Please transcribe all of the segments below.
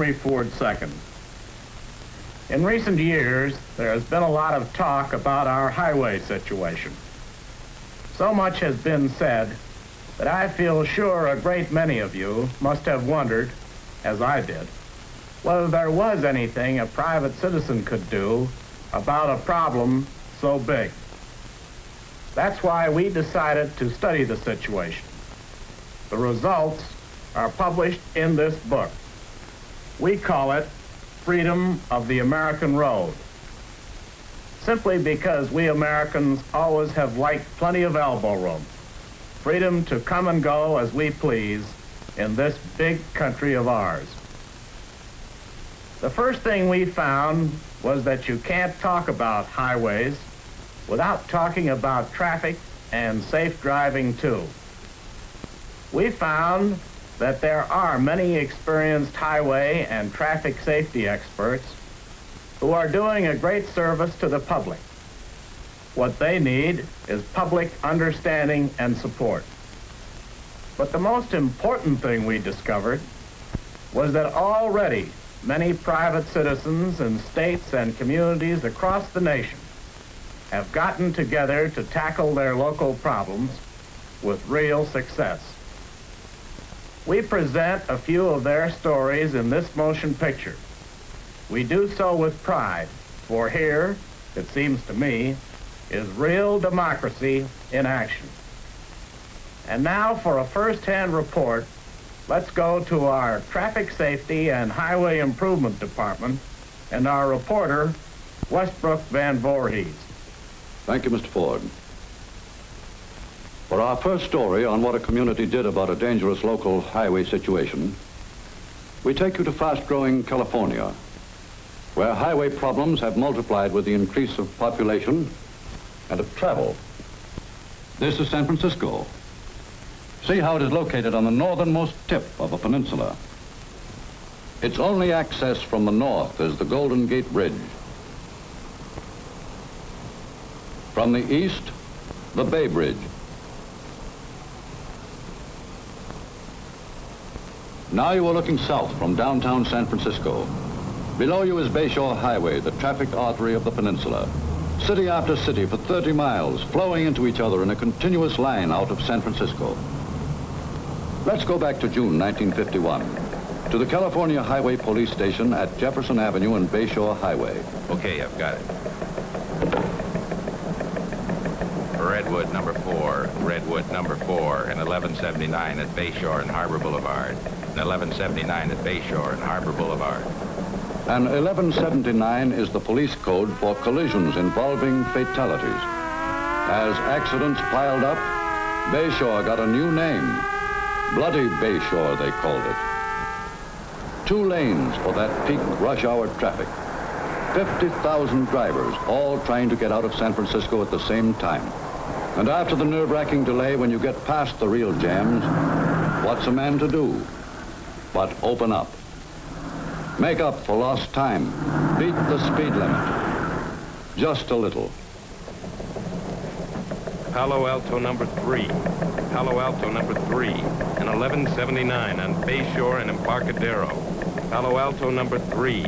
Henry Ford II. In recent years, there has been a lot of talk about our highway situation. So much has been said that I feel sure a great many of you must have wondered, as I did, whether there was anything a private citizen could do about a problem so big. That's why we decided to study the situation. The results are published in this book. We call it Freedom of the American Road, simply because we Americans always have liked plenty of elbow room, freedom to come and go as we please in this big country of ours. The first thing we found was that you can't talk about highways without talking about traffic and safe driving too. We found that there are many experienced highway and traffic safety experts who are doing a great service to the public. What they need is public understanding and support. But the most important thing we discovered was that already many private citizens in states and communities across the nation have gotten together to tackle their local problems with real success. We present a few of their stories in this motion picture. We do so with pride, for here, it seems to me, is real democracy in action. And now for a first-hand report, let's go to our Traffic Safety and Highway Improvement Department and our reporter, Westbrook Van Voorhees. Thank you, Mr. Ford. For our first story on what a community did about a dangerous local highway situation, we take you to fast-growing California, where highway problems have multiplied with the increase of population and of travel. This is San Francisco. See how it is located on the northernmost tip of a peninsula. Its only access from the north is the Golden Gate Bridge. From the east, the Bay Bridge. Now you are looking south from downtown San Francisco. Below you is Bayshore Highway, the traffic artery of the peninsula. City after city for 30 miles, flowing into each other in a continuous line out of San Francisco. Let's go back to June 1951, to the California Highway Police Station at Jefferson Avenue and Bayshore Highway. Okay, I've got it. Redwood number 4, Redwood number 4, and 1179 at Bayshore and Harbor Boulevard. And 1179 at Bayshore and Harbor Boulevard. And 1179 is the police code for collisions involving fatalities. As accidents piled up, Bayshore got a new name. Bloody Bayshore, they called it. 2 lanes for that peak rush hour traffic. 50,000 drivers, all trying to get out of San Francisco at the same time. And after the nerve-wracking delay, when you get past the real jams, what's a man to do but open up? Make up for lost time. Beat the speed limit. Just a little. Palo Alto number 3. Palo Alto number 3 and 1179 on Bayshore and Embarcadero. Palo Alto number 3.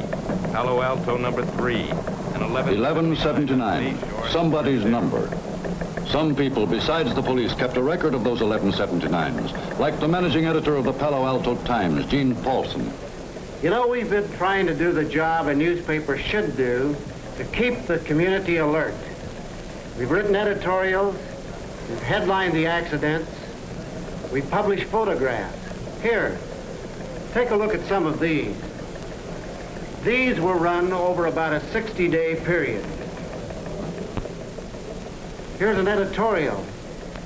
Palo Alto number 3 and 1179. Somebody's number. Some people besides the police kept a record of those 1179s, like the managing editor of the Palo Alto Times, Gene Paulson. You know, we've been trying to do the job a newspaper should do to keep the community alert. We've written editorials, we've headlined the accidents, we publish photographs. Here, take a look at some of these. These were run over about a 60-day period. Here's an editorial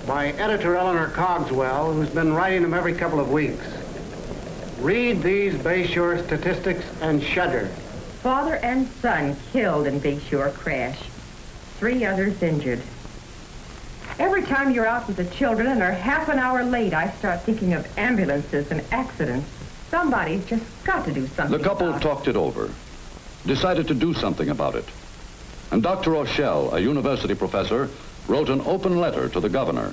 by editor Eleanor Cogswell, who's been writing them every couple of weeks. Read these Bayshore statistics and shudder. Father and son killed in Bayshore crash. 3 others injured. Every time you're out with the children and are half an hour late, I start thinking of ambulances and accidents. Somebody's just got to do something. The couple talked it over, decided to do something about it. And Dr. Rochelle, a university professor, wrote an open letter to the governor,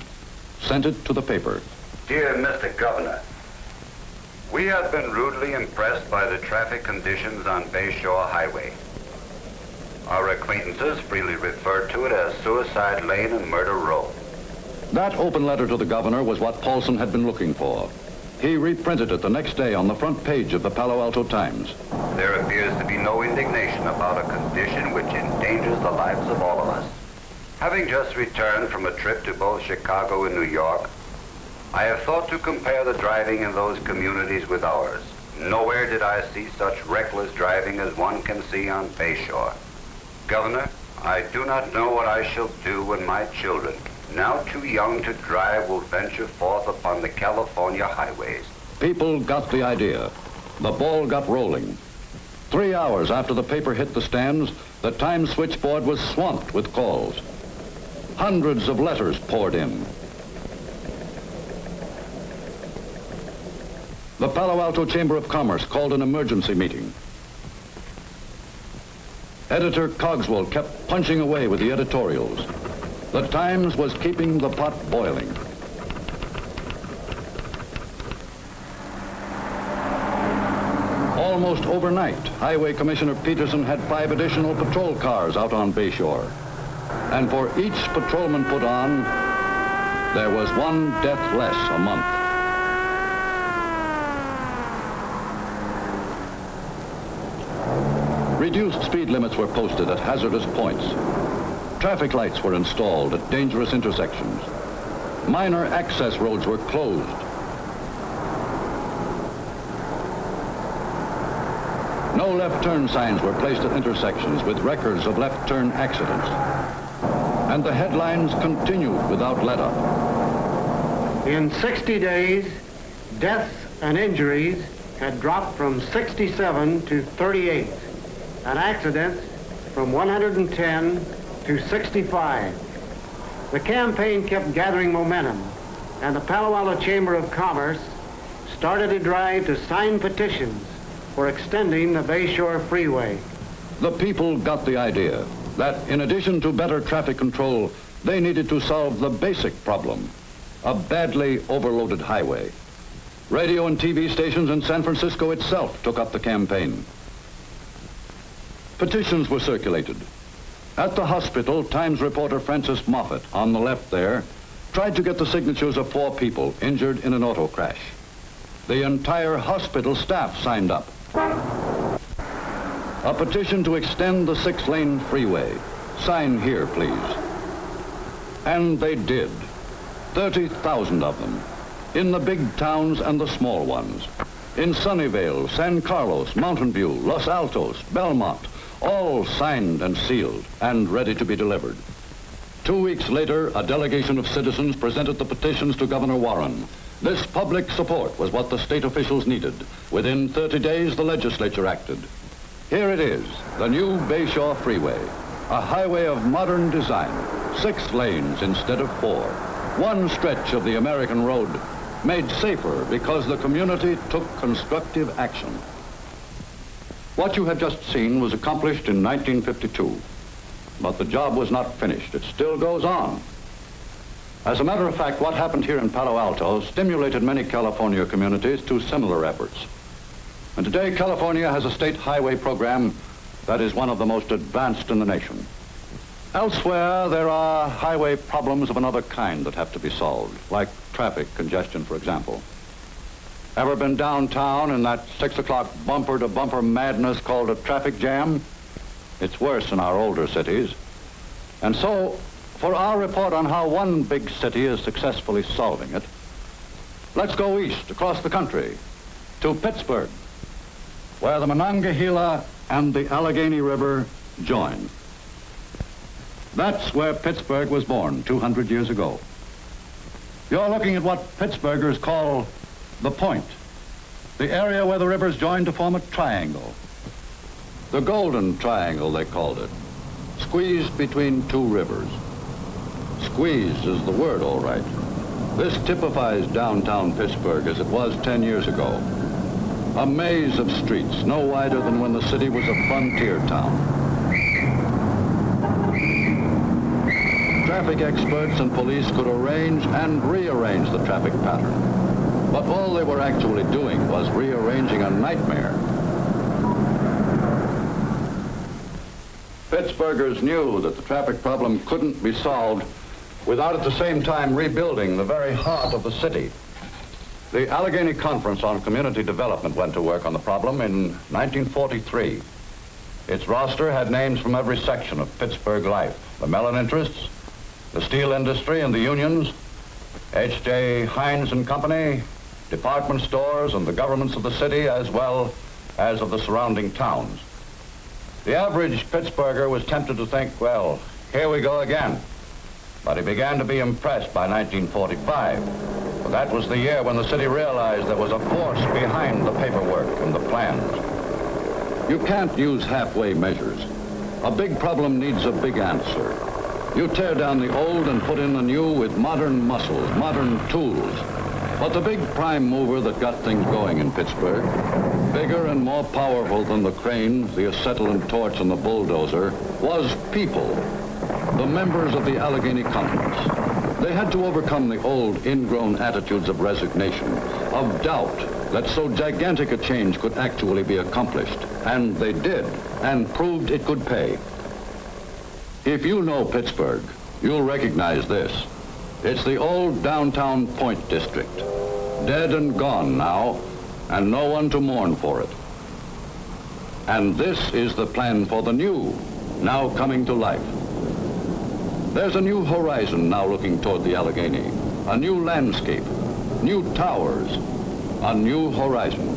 sent it to the paper. Dear Mr. Governor, We have been rudely impressed by the traffic conditions on Bayshore Highway. Our acquaintances freely refer to it as Suicide Lane and Murder Row. That open letter to the governor was what Paulson had been looking for. He reprinted it the next day on the front page of the Palo Alto Times. There appears to be no indignation about a condition which endangers the lives of all of us. Having just returned from a trip to both Chicago and New York, I have thought to compare the driving in those communities with ours. Nowhere did I see such reckless driving as one can see on Bayshore. Governor, I do not know what I shall do when my children, now too young to drive, will venture forth upon the California highways. People got the idea. The ball got rolling. 3 hours after the paper hit the stands, the Times switchboard was swamped with calls. Hundreds of letters poured in. The Palo Alto Chamber of Commerce called an emergency meeting. Editor Cogswell kept punching away with the editorials. The Times was keeping the pot boiling. Almost overnight, Highway Commissioner Peterson had 5 additional patrol cars out on Bayshore. And for each patrolman put on, there was 1 death less a month. Reduced speed limits were posted at hazardous points. Traffic lights were installed at dangerous intersections. Minor access roads were closed. No left turn signs were placed at intersections with records of left turn accidents. And the headlines continued without let-up. In 60 days, deaths and injuries had dropped from 67 to 38, and accidents from 110 to 65. The campaign kept gathering momentum, and the Palo Alto Chamber of Commerce started a drive to sign petitions for extending the Bayshore Freeway. The people got the idea that in addition to better traffic control, they needed to solve the basic problem, a badly overloaded highway. Radio and TV stations in San Francisco itself took up the campaign. Petitions were circulated. At the hospital, Times reporter Francis Moffat, on the left there, tried to get the signatures of 4 people injured in an auto crash. The entire hospital staff signed up. A petition to extend the 6-lane freeway. Sign here, please. And they did. 30,000 of them. In the big towns and the small ones. In Sunnyvale, San Carlos, Mountain View, Los Altos, Belmont, all signed and sealed and ready to be delivered. 2 weeks later, a delegation of citizens presented the petitions to Governor Warren. This public support was what the state officials needed. Within 30 days, the legislature acted. Here it is, the new Bayshore Freeway, a highway of modern design, 6 lanes instead of 4. One stretch of the American road made safer because the community took constructive action. What you have just seen was accomplished in 1952, but the job was not finished. It still goes on. As a matter of fact, what happened here in Palo Alto stimulated many California communities to similar efforts. And today, California has a state highway program that is one of the most advanced in the nation. Elsewhere, there are highway problems of another kind that have to be solved, like traffic congestion, for example. Ever been downtown in that 6 o'clock bumper-to-bumper madness called a traffic jam? It's worse in our older cities. And so, for our report on how one big city is successfully solving it, let's go east across the country to Pittsburgh, where the Monongahela and the Allegheny River join. That's where Pittsburgh was born 200 years ago. You're looking at what Pittsburghers call the Point, the area where the rivers join to form a triangle. The Golden Triangle, they called it, squeezed between 2 rivers. Squeezed is the word, all right. This typifies downtown Pittsburgh as it was 10 years ago. A maze of streets, no wider than when the city was a frontier town. Traffic experts and police could arrange and rearrange the traffic pattern. But all they were actually doing was rearranging a nightmare. Pittsburghers knew that the traffic problem couldn't be solved without at the same time rebuilding the very heart of the city. The Allegheny Conference on Community Development went to work on the problem in 1943. Its roster had names from every section of Pittsburgh life: the melon interests, the steel industry and the unions, H.J. Heinz and Company, department stores and the governments of the city, as well as of the surrounding towns. The average Pittsburgher was tempted to think, well, here we go again. But he began to be impressed by 1945. For that was the year when the city realized there was a force behind the paperwork and the plans. You can't use halfway measures. A big problem needs a big answer. You tear down the old and put in the new with modern muscles, modern tools. But the big prime mover that got things going in Pittsburgh, bigger and more powerful than the crane, the acetylene torch, and the bulldozer, was people, the members of the Allegheny Conference. They had to overcome the old ingrown attitudes of resignation, of doubt that so gigantic a change could actually be accomplished. And they did, and proved it could pay. If you know Pittsburgh, you'll recognize this. It's the old downtown Point District, dead and gone now, and no one to mourn for it. And this is the plan for the new, now coming to life. There's a new horizon now looking toward the Allegheny, a new landscape, new towers, a new horizon.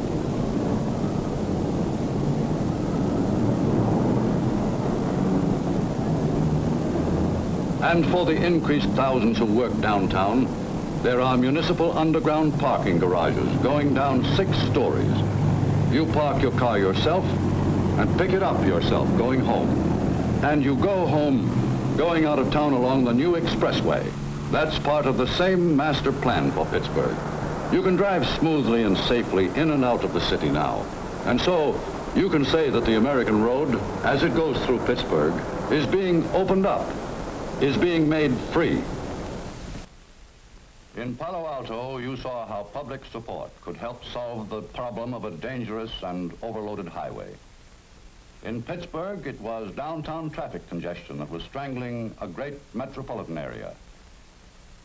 And for the increased thousands who work downtown, there are municipal underground parking garages going down 6 stories. You park your car yourself and pick it up yourself going home. And you go home going out of town along the new expressway. That's part of the same master plan for Pittsburgh. You can drive smoothly and safely in and out of the city now. And so you can say that the American road, as it goes through Pittsburgh, is being opened up, is being made free. In Palo Alto, you saw how public support could help solve the problem of a dangerous and overloaded highway. In Pittsburgh, it was downtown traffic congestion that was strangling a great metropolitan area.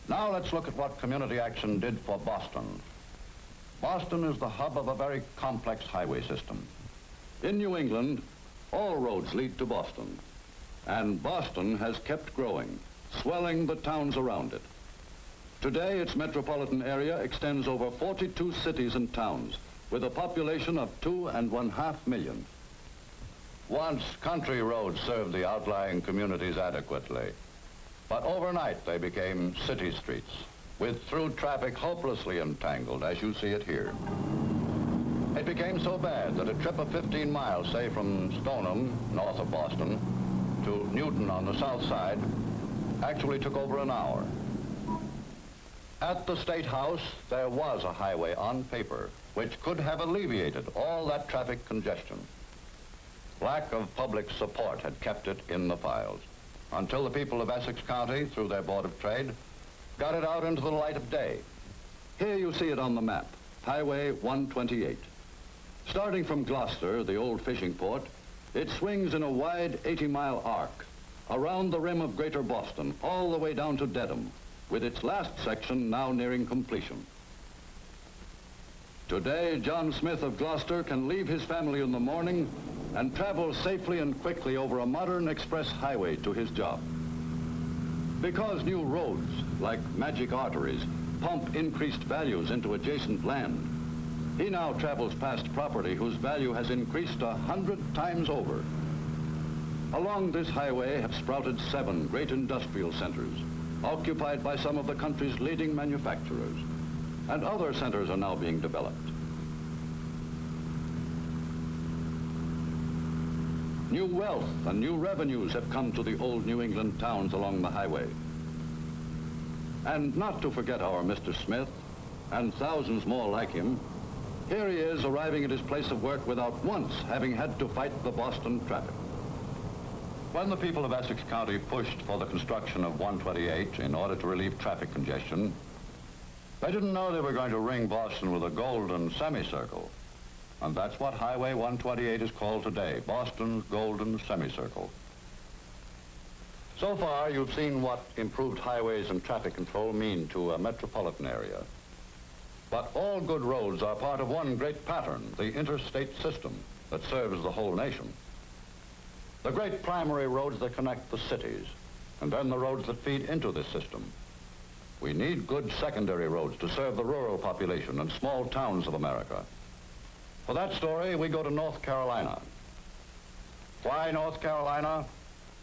Now let's look at what community action did for Boston. Boston is the hub of a very complex highway system. In New England, all roads lead to Boston. And Boston has kept growing, swelling the towns around it. Today, its metropolitan area extends over 42 cities and towns, with a population of 2.5 million. Once, country roads served the outlying communities adequately. But overnight, they became city streets, with through traffic hopelessly entangled, as you see it here. It became so bad that a trip of 15 miles, say from Stoneham, north of Boston, to Newton on the south side, actually took over an hour. At the State House, there was a highway on paper, which could have alleviated all that traffic congestion. Lack of public support had kept it in the files, until the people of Essex County, through their Board of Trade, got it out into the light of day. Here you see it on the map, Highway 128. Starting from Gloucester, the old fishing port, it swings in a wide 80-mile arc around the rim of Greater Boston, all the way down to Dedham, with its last section now nearing completion. Today, John Smith of Gloucester can leave his family in the morning and travel safely and quickly over a modern express highway to his job. Because new roads, like magic arteries, pump increased values into adjacent land, he now travels past property whose value has increased 100 times over. Along this highway have sprouted 7 great industrial centers, occupied by some of the country's leading manufacturers, and other centers are now being developed. New wealth and new revenues have come to the old New England towns along the highway. And not to forget our Mr. Smith, and thousands more like him, here he is arriving at his place of work without once having had to fight the Boston traffic. When the people of Essex County pushed for the construction of 128 in order to relieve traffic congestion, They didn't know they were going to ring Boston with a golden semicircle. And that's what Highway 128 is called today, Boston's golden semicircle. So far, you've seen what improved highways and traffic control mean to a metropolitan area. But all good roads are part of one great pattern, the interstate system that serves the whole nation. The great primary roads that connect the cities, and then the roads that feed into this system. We need good secondary roads to serve the rural population and small towns of America. For that story, we go to North Carolina. Why North Carolina?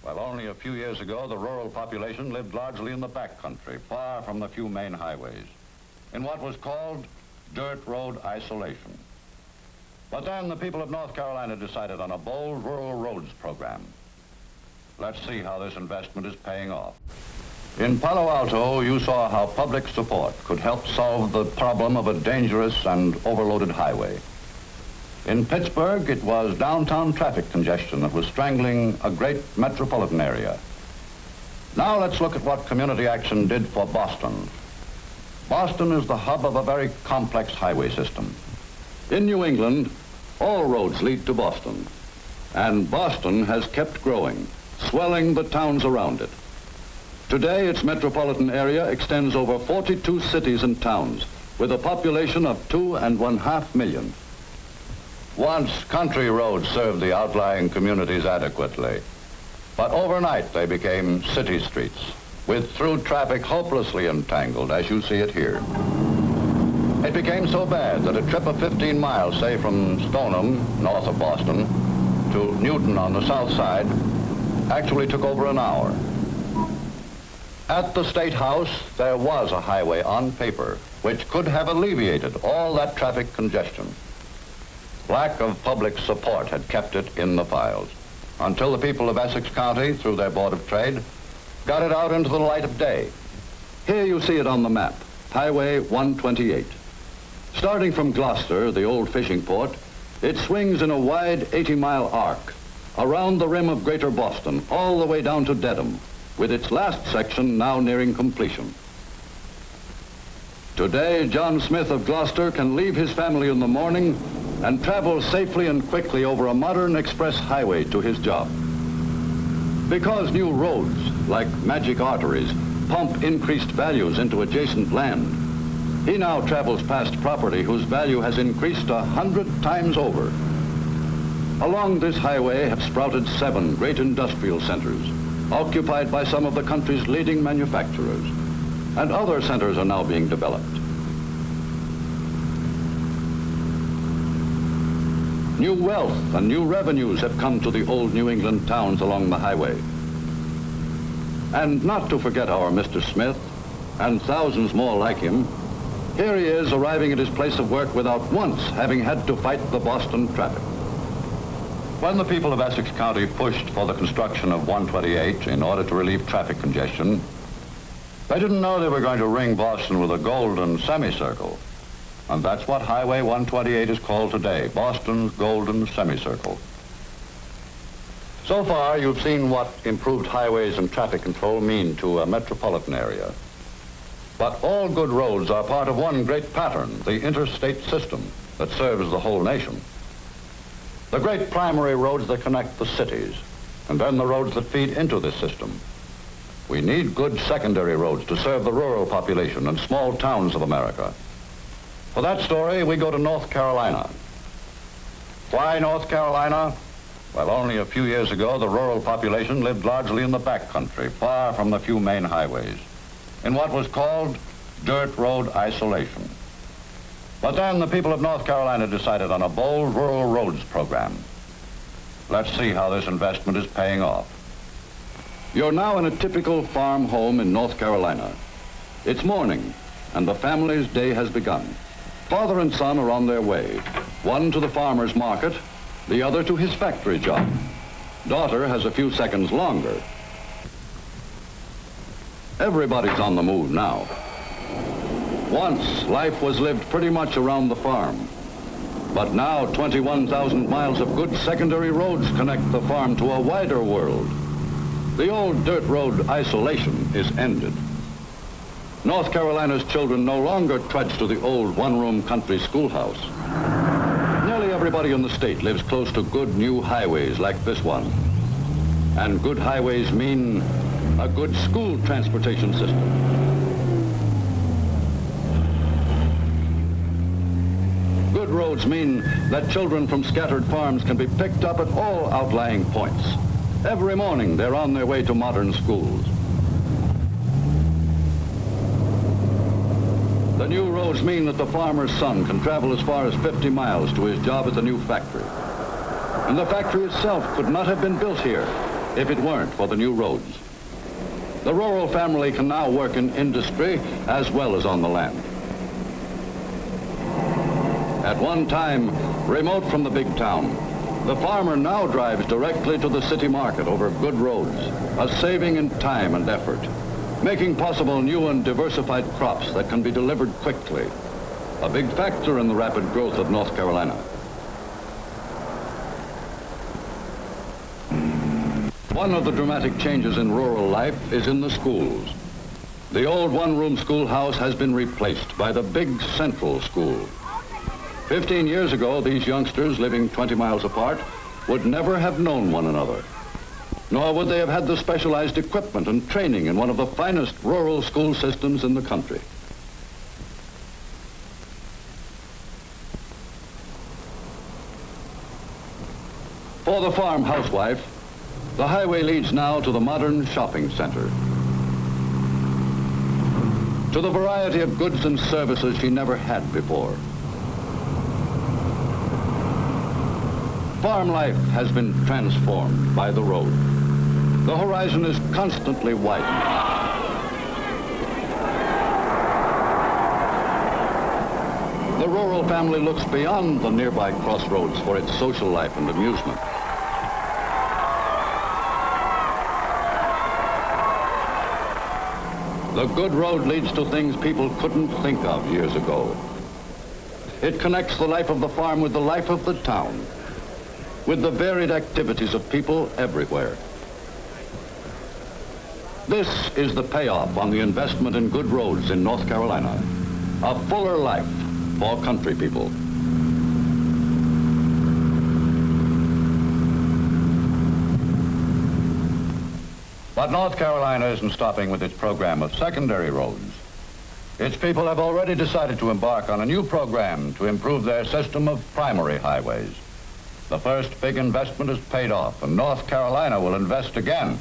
Well, only a few years ago, the rural population lived largely in the backcountry, far from the few main highways, in what was called dirt road isolation. But then the people of North Carolina decided on a bold rural roads program. Let's see how this investment is paying off. In Palo Alto, you saw how public support could help solve the problem of a dangerous and overloaded highway. In Pittsburgh, it was downtown traffic congestion that was strangling a great metropolitan area. Now let's look at what community action did for Boston. Boston is the hub of a very complex highway system. In New England, all roads lead to Boston, and Boston has kept growing, swelling the towns around it. Today, its metropolitan area extends over 42 cities and towns, with a population of 2.5 million. Once, country roads served the outlying communities adequately, but overnight they became city streets, with through traffic hopelessly entangled, as you see it here. It became so bad that a trip of 15 miles, say from Stoneham, north of Boston, to Newton on the south side, actually took over an hour. At the State House, there was a highway on paper which could have alleviated all that traffic congestion. Lack of public support had kept it in the files until the people of Essex County, through their Board of Trade, got it out into the light of day. Here you see it on the map, Highway 128. Starting from Gloucester, the old fishing port, it swings in a wide 80-mile arc around the rim of Greater Boston, all the way down to Dedham, with its last section now nearing completion. Today, John Smith of Gloucester can leave his family in the morning and travel safely and quickly over a modern express highway to his job. Because new roads, like magic arteries, pump increased values into adjacent land, he now travels past property whose value has increased 100 times over. Along this highway have sprouted 7 great industrial centers, occupied by some of the country's leading manufacturers, and other centers are now being developed. New wealth and new revenues have come to the old New England towns along the highway. And not to forget our Mr. Smith, and thousands more like him, here he is arriving at his place of work without once having had to fight the Boston traffic. When the people of Essex County pushed for the construction of 128 in order to relieve traffic congestion, they didn't know they were going to ring Boston with a golden semicircle. And that's what Highway 128 is called today, Boston's golden semicircle. So far, you've seen what improved highways and traffic control mean to a metropolitan area. But all good roads are part of one great pattern, the interstate system that serves the whole nation. The great primary roads that connect the cities, and then the roads that feed into this system. We need good secondary roads to serve the rural population and small towns of America. For that story, we go to North Carolina. Why North Carolina? Well, only a few years ago, the rural population lived largely in the backcountry, far from the few main highways, in what was called dirt road isolation. But then the people of North Carolina decided on a bold rural roads program. Let's see how this investment is paying off. You're now in a typical farm home in North Carolina. It's morning, and the family's day has begun. Father and son are on their way, one to the farmer's market, the other to his factory job. Daughter has a few seconds longer. Everybody's on the move now. Once, life was lived pretty much around the farm. But now, 21,000 miles of good secondary roads connect the farm to a wider world. The old dirt road isolation is ended. North Carolina's children no longer trudge to the old one-room country schoolhouse. Nearly everybody in the state lives close to good new highways like this one. And good highways mean a good school transportation system. Good roads mean that children from scattered farms can be picked up at all outlying points. Every morning they're on their way to modern schools. The new roads mean that the farmer's son can travel as far as 50 miles to his job at the new factory. And the factory itself could not have been built here if it weren't for the new roads. The rural family can now work in industry as well as on the land. At one time, remote from the big town, the farmer now drives directly to the city market over good roads, a saving in time and effort, making possible new and diversified crops that can be delivered quickly, a big factor in the rapid growth of North Carolina. One of the dramatic changes in rural life is in the schools. The old one-room schoolhouse has been replaced by the big central school. 15 years ago, these youngsters living 20 miles apart would never have known one another, nor would they have had the specialized equipment and training in one of the finest rural school systems in the country. For the farm housewife, the highway leads now to the modern shopping center, to the variety of goods and services she never had before. Farm life has been transformed by the road. The horizon is constantly widening. The rural family looks beyond the nearby crossroads for its social life and amusement. The good road leads to things people couldn't think of years ago. It connects the life of the farm with the life of the town, with the varied activities of people everywhere. This is the payoff on the investment in good roads in North Carolina. A fuller life for country people. But North Carolina isn't stopping with its program of secondary roads. Its people have already decided to embark on a new program to improve their system of primary highways. The first big investment is paid off, and North Carolina will invest again,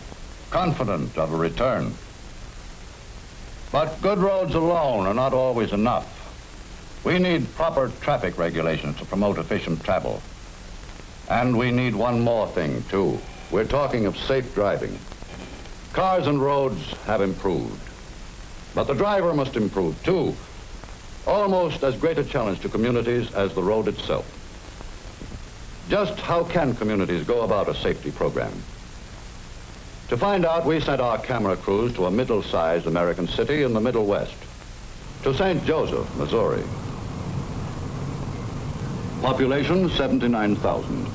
confident of a return. But good roads alone are not always enough. We need proper traffic regulations to promote efficient travel. And we need one more thing, too. We're talking of safe driving. Cars and roads have improved, but the driver must improve, too. Almost as great a challenge to communities as the road itself. Just how can communities go about a safety program? To find out, we sent our camera crews to a middle-sized American city in the Middle West, to St. Joseph, Missouri. Population, 79,000.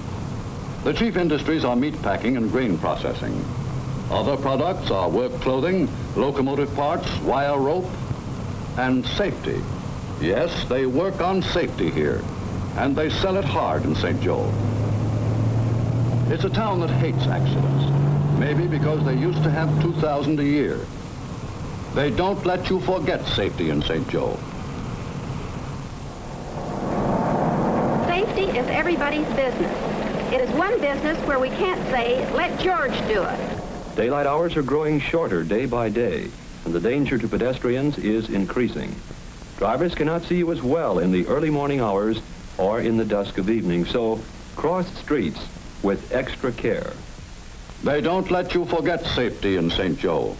The chief industries are meat packing and grain processing. Other products are work clothing, locomotive parts, wire rope, and safety. Yes, they work on safety here, and they sell it hard in St. Joe. It's a town that hates accidents, maybe because they used to have 2,000 a year. They don't let you forget safety in St. Joe. Safety is everybody's business. It is one business where we can't say, let George do it. Daylight hours are growing shorter day by day, and the danger to pedestrians is increasing. Drivers cannot see you as well in the early morning hours or in the dusk of evening, so cross streets with extra care. They don't let you forget safety in St. Joe.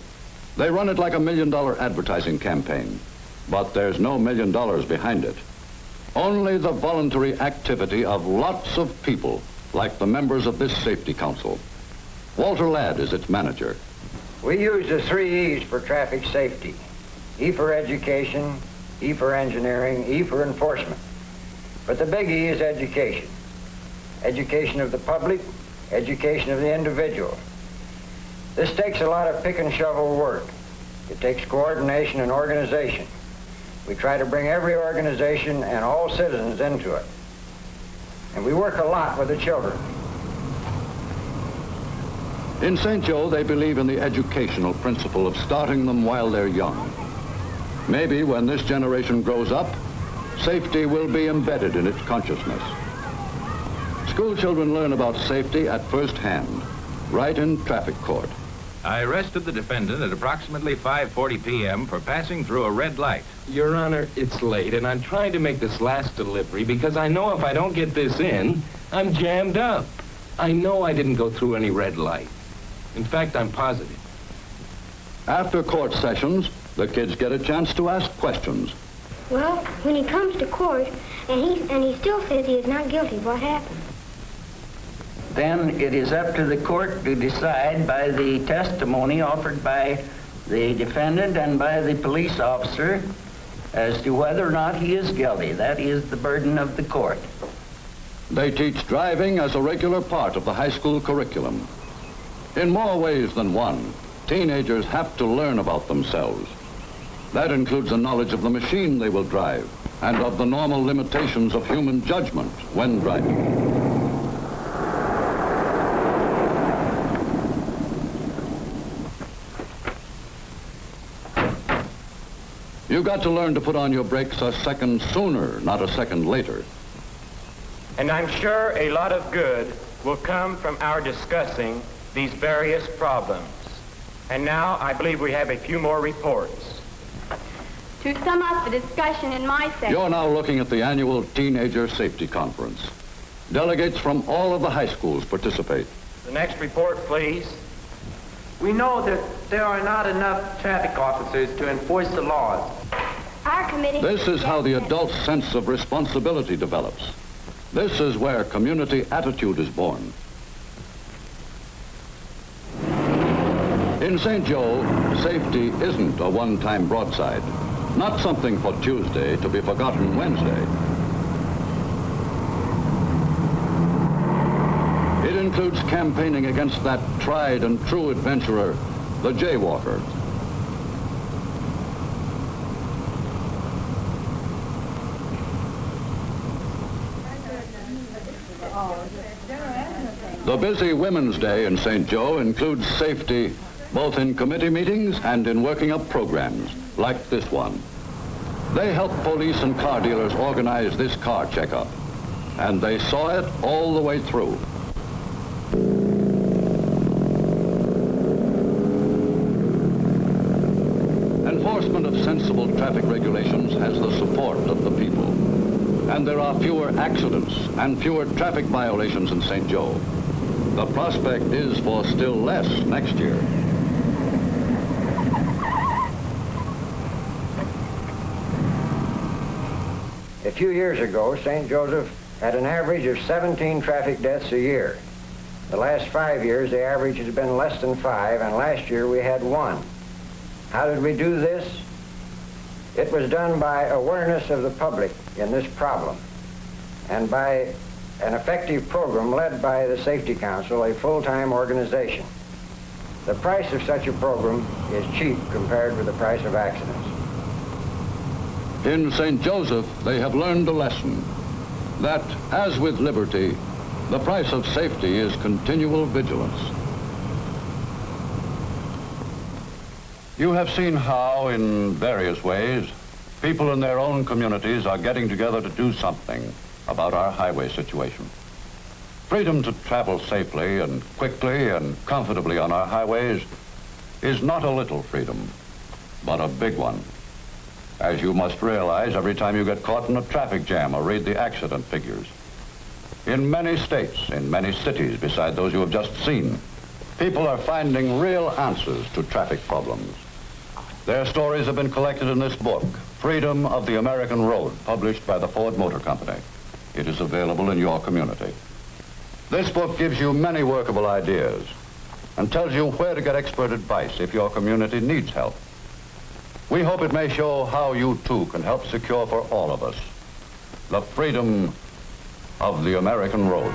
They run it like $1 million advertising campaign, but there's no $1 million behind it. Only the voluntary activity of lots of people, like the members of this safety council. Walter Ladd is its manager. We use the 3 E's for traffic safety. E for education, E for engineering, E for enforcement. But the big E is education. Education of the public, education of the individual. This takes a lot of pick and shovel work. It takes coordination and organization. We try to bring every organization and all citizens into it. And we work a lot with the children. In St. Joe, they believe in the educational principle of starting them while they're young. Maybe when this generation grows up, safety will be embedded in its consciousness. School children learn about safety at first hand, right in traffic court. I arrested the defendant at approximately 5:40 p.m. for passing through a red light. Your Honor, it's late, and I'm trying to make this last delivery because I know if I don't get this in, I'm jammed up. I know I didn't go through any red light. In fact, I'm positive. After court sessions, the kids get a chance to ask questions. Well, when he comes to court and he still says he is not guilty, what happened? Then it is up to the court to decide by the testimony offered by the defendant and by the police officer as to whether or not he is guilty. That is the burden of the court. They teach driving as a regular part of the high school curriculum. In more ways than one, teenagers have to learn about themselves. That includes a knowledge of the machine they will drive and of the normal limitations of human judgment when driving. You got to learn to put on your brakes a second sooner, not a second later. And I'm sure a lot of good will come from our discussing these various problems. And now I believe we have a few more reports. To sum up the discussion in my section... You're now looking at the annual Teenager Safety Conference. Delegates from all of the high schools participate. The next report, please. We know that there are not enough traffic officers to enforce the laws. Our committee... This is how the adult sense of responsibility develops. This is where community attitude is born. In St. Joe, safety isn't a one-time broadside, not something for Tuesday to be forgotten Wednesday. It includes campaigning against that tried and true adventurer, the jaywalker. The busy Women's Day in St. Joe includes safety both in committee meetings and in working up programs, like this one. They help police and car dealers organize this car checkup, and they saw it all the way through. Enforcement of sensible traffic regulations has the support of the people, and there are fewer accidents and fewer traffic violations in St. Joe. The prospect is for still less next year. A few years ago, St. Joseph had an average of 17 traffic deaths a year. The last 5 years, the average has been less than 5, and last year we had 1. How did we do this? It was done by awareness of the public in this problem and by an effective program led by the Safety Council, a full-time organization. The price of such a program is cheap compared with the price of accidents. In St. Joseph, they have learned a lesson that, as with liberty, the price of safety is continual vigilance. You have seen how, in various ways, people in their own communities are getting together to do something about our highway situation. Freedom to travel safely and quickly and comfortably on our highways is not a little freedom, but a big one. As you must realize every time you get caught in a traffic jam or read the accident figures. In many states, in many cities beside those you have just seen, people are finding real answers to traffic problems. Their stories have been collected in this book, Freedom of the American Road, published by the Ford Motor Company. It is available in your community. This book gives you many workable ideas and tells you where to get expert advice if your community needs help. We hope it may show how you too can help secure for all of us the freedom of the American road.